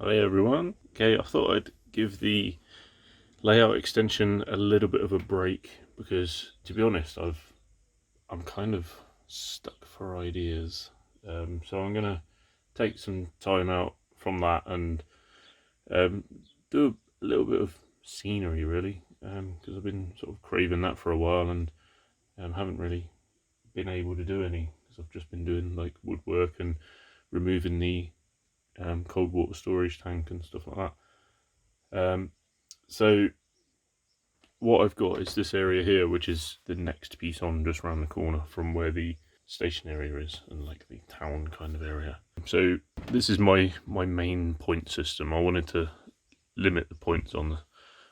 Hi everyone. Okay, I thought I'd give the layout extension a little bit of a break because, to be honest, I'm kind of stuck for ideas. So I'm gonna take some time out from that and um, do a little bit of scenery, really, because I've been sort of craving that for a while and haven't really been able to do any because I've just been doing like woodwork and removing the cold water storage tank and stuff like that. So what I've got is this area here, which is the next piece on just around the corner from where the station area is and like the town kind of area. So this is my main point system. I wanted to limit the points on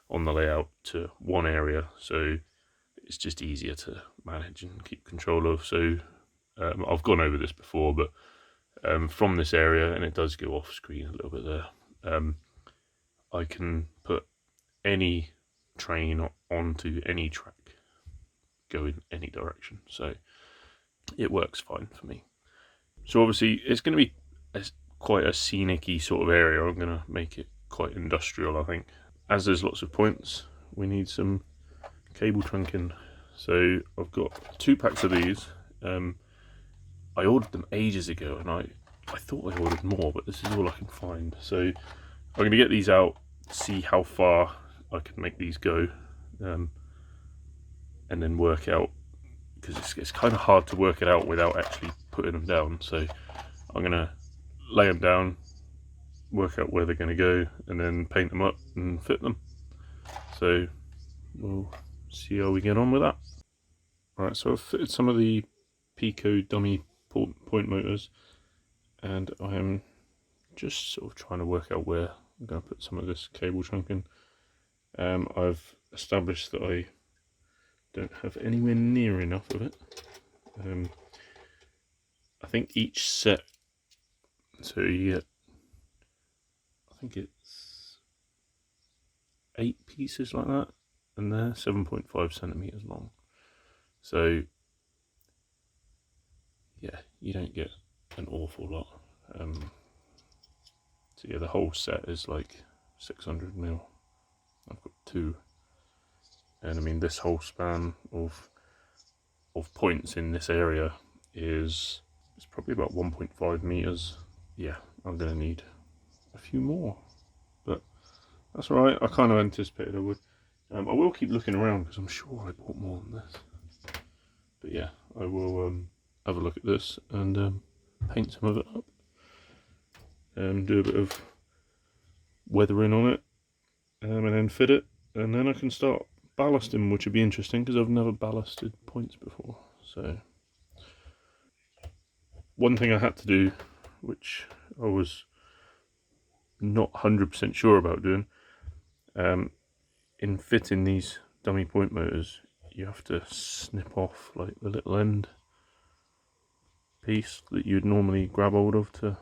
the layout to one area, so it's just easier to manage and keep control of. So I've gone over this before, but from this area, and it does go off screen a little bit there, I can put any train onto any track, go in any direction. So it works fine for me. So obviously it's going to be quite a scenic-y sort of area. I'm going to make it quite industrial, I think. As there's lots of points, we need some cable trunking. So I've got 2 packs of these. I ordered them ages ago and I thought I ordered more, but this is all I can find. So I'm going to get these out, see how far I can make these go, and then work out, because it's kind of hard to work it out without actually putting them down. So I'm going to lay them down, work out where they're going to go, and then paint them up and fit them. So we'll see how we get on with that. Right, so I've fitted some of the Pico dummy point motors, and I am just sort of trying to work out where I'm going to put some of this cable trunking. I've established that I don't have anywhere near enough of it. I think each set, so you get, I think it's 8 pieces like that, and they're 7.5 centimeters long. So yeah, you don't get an awful lot. So yeah, the whole set is like 600 mil. I've got 2, and I mean this whole span of points in this area is it's probably about 1.5 meters. Yeah, I'm gonna need a few more, but that's all right. I kind of anticipated I would. I will keep looking around because I'm sure I bought more than this. But yeah, I will have a look at this and paint some of it up and do a bit of weathering on it, and then fit it, and then I can start ballasting, which would be interesting because I've never ballasted points before. So one thing I had to do, which I was not 100% sure about doing, in fitting these dummy point motors, you have to snip off like the little end piece that you'd normally grab hold of to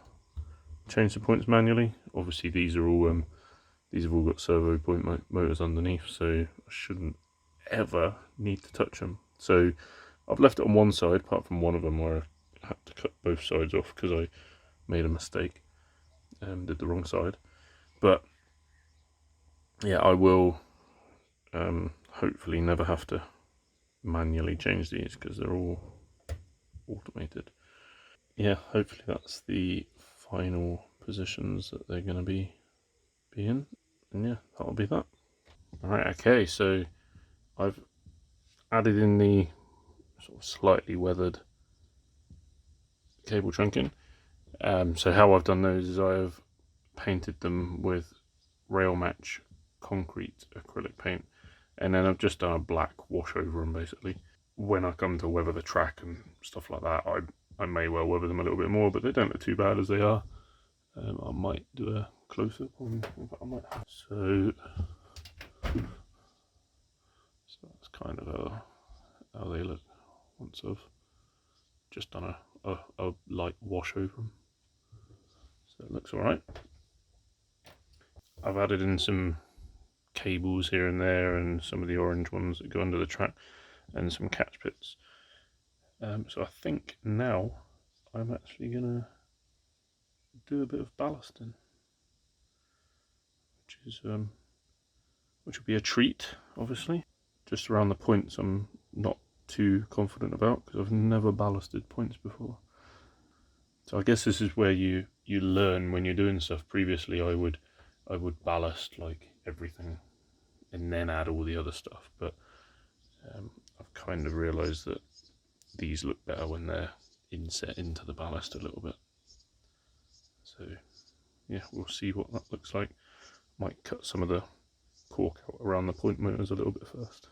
change the points manually. Obviously these are all these have all got servo point motors underneath, so I shouldn't ever need to touch them. So I've left it on one side, apart from one of them where I had to cut both sides off because I made a mistake and did the wrong side. But yeah, I will hopefully never have to manually change these because they're all automated. Yeah, hopefully that's the final positions that they're going to be in, and yeah, that'll be that. Alright, okay, so I've added in the sort of slightly weathered cable trunking. So how I've done those is I have painted them with rail match concrete acrylic paint, and then I've just done a black wash over them basically. When I come to weather the track and stuff like that, I may well weather them a little bit more, but they don't look too bad as they are. I might do a close-up on what I might have. So that's kind of how they look once I've just done a light wash over them. So it looks alright. I've added in some cables here and there and some of the orange ones that go under the track and some catch pits. So I think now I'm actually going to do a bit of ballasting. which will be a treat, obviously. Just around the points I'm not too confident about because I've never ballasted points before. So I guess this is where you learn when you're doing stuff. Previously I would ballast like everything and then add all the other stuff, but I've kind of realised that these look better when they're inset into the ballast a little bit. So yeah, we'll see what that looks like. Might cut some of the cork out around the point motors a little bit first.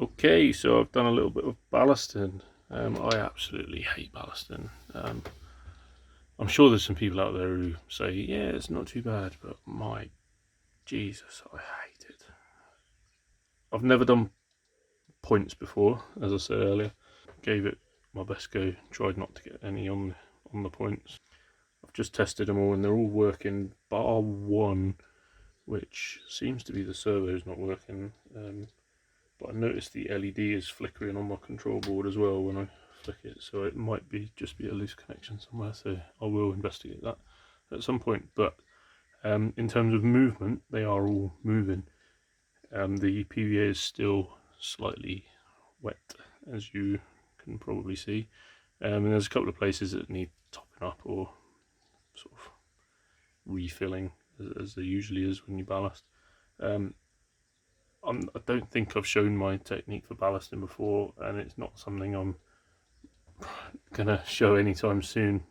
Okay, so I've done a little bit of ballasting. I absolutely hate ballasting. I'm sure there's some people out there who say, yeah, it's not too bad, but my Jesus, I hate it. I've never done points before, as I said earlier. Gave it my best go, tried not to get any on the points. I've just tested them all and they're all working, bar one, which seems to be the servo's not working. But I noticed the LED is flickering on my control board as well when I flick it, so it might just be a loose connection somewhere, so I will investigate that at some point. But in terms of movement, they are all moving. The PVA is still slightly wet, as you can probably see, and there's a couple of places that need topping up or sort of refilling, as there usually is when you ballast. I don't think I've shown my technique for ballasting before, and it's not something I'm gonna show anytime soon.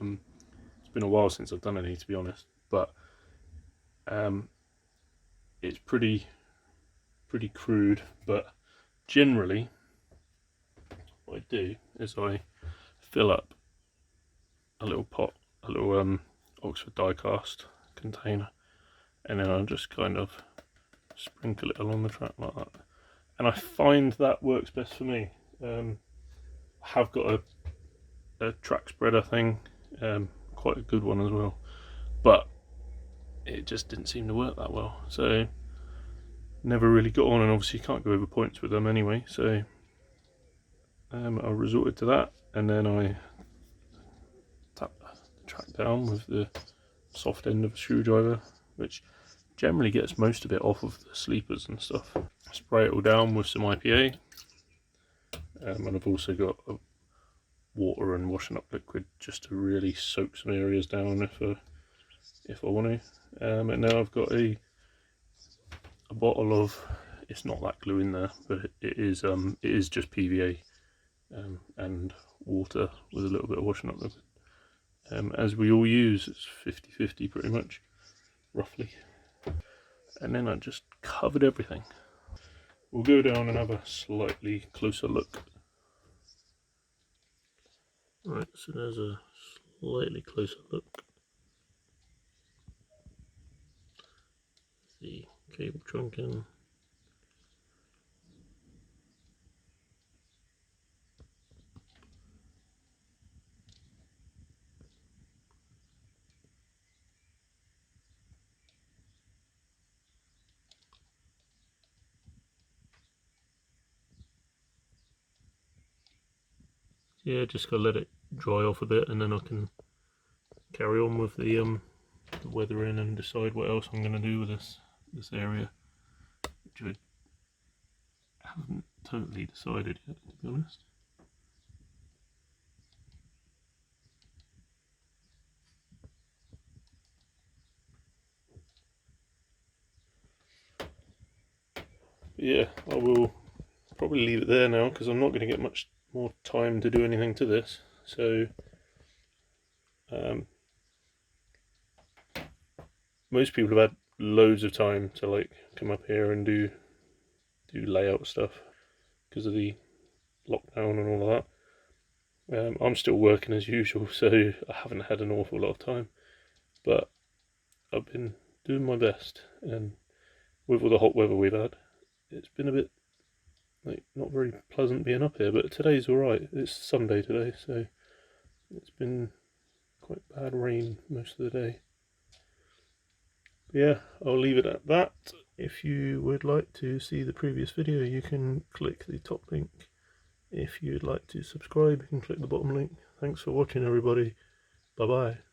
It's been a while since I've done any, to be honest, but it's pretty crude. But generally what I do is I fill up a little pot, a little Oxford die cast container, and then I just kind of sprinkle it along the track like that, and I find that works best for me. I have got a track spreader thing, quite a good one as well, but it just didn't seem to work that well, so never really got on, and obviously you can't go over points with them anyway, so I resorted to that, and then I tap the track down with the soft end of a screwdriver, which generally gets most of it off of the sleepers and stuff. Spray it all down with some IPA, and I've also got water and washing up liquid just to really soak some areas down if I want to. And now I've got a bottle of, it's not that glue in there, but it is just PVA and water with a little bit of washing up liquid. As we all use, it's 50-50 pretty much, roughly. And then I just covered everything. We'll go down and have a slightly closer look. Right, so there's a slightly closer look. The cable trunking. Yeah, just gotta let it dry off a bit, and then I can carry on with the weathering and decide what else I'm gonna do with this area, which I haven't totally decided yet, to be honest. Yeah, I will probably leave it there now because I'm not going to get much more time to do anything to this. So most people have had loads of time to like come up here and do layout stuff because of the lockdown and all of that. I'm still working as usual, so I haven't had an awful lot of time, but I've been doing my best, and with all the hot weather we've had, it's been a bit like not very pleasant being up here, but today's alright. It's Sunday today, so it's been quite bad rain most of the day. But yeah, I'll leave it at that. If you would like to see the previous video, you can click the top link. If you'd like to subscribe, you can click the bottom link. Thanks for watching, everybody. Bye bye.